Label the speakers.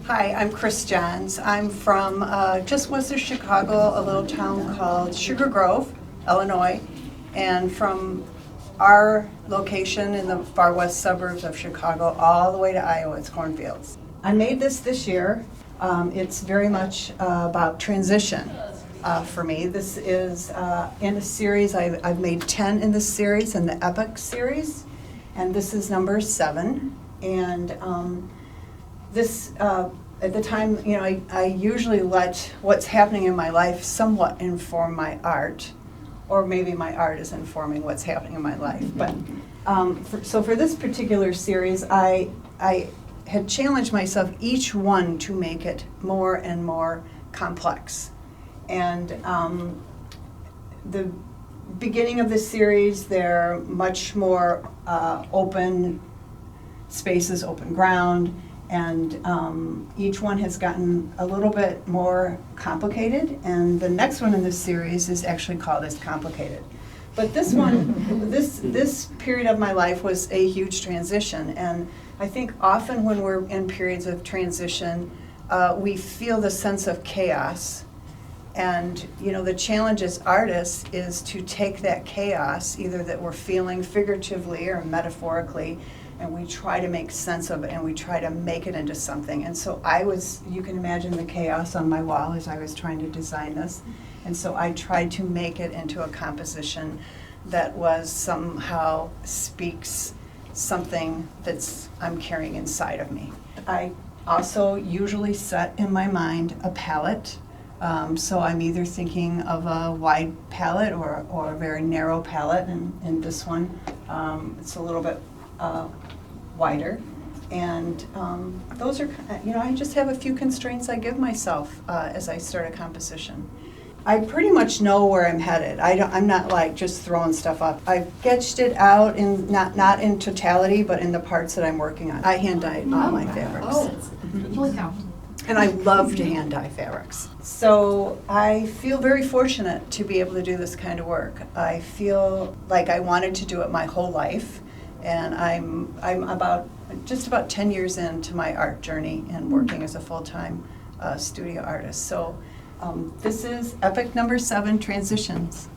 Speaker 1: Hi, I'm Chris Johns. I'm from just west of Chicago, a little town called Sugar Grove, Illinois, and from our location in the far west suburbs of Chicago all the way to Iowa, it's cornfields. I made this year. It's very much about transition for me. This is in a series. I've made 10 in this series, in the Epoch series, and this is number 7. And this, at the time, you know, I usually let what's happening in my life somewhat inform my art, or maybe my art is informing what's happening in my life. But so for this particular series, I had challenged myself each one to make it more and more complex. And the beginning of the series, they're much more open spaces, open ground, and each one has gotten a little bit more complicated, and the next one in this series is actually called as Complicated. But this one, this period of my life was a huge transition, and I think often when we're in periods of transition, we feel the sense of chaos. And you know, the challenge as artists is to take that chaos, either that we're feeling figuratively or metaphorically, and we try to make sense of it, and we try to make it into something. And so you can imagine the chaos on my wall as I was trying to design this. And so I tried to make it into a composition that was somehow speaks something that's I'm carrying inside of me. I also usually set in my mind a palette. So I'm either thinking of a wide palette or a very narrow palette, and in this one, it's a little bit wider. And those are, you know, I just have a few constraints I give myself as I start a composition. I pretty much know where I'm headed. I'm not like just throwing stuff up. I've sketched it out in not in totality, but in the parts that I'm working on. I hand dye all my fabrics.
Speaker 2: Holy cow.
Speaker 1: And I love to hand dye fabrics. So I feel very fortunate to be able to do this kind of work. I feel like I wanted to do it my whole life, and I'm just about 10 years into my art journey and working as a full-time studio artist. So this is Epoch number 7, Transitions.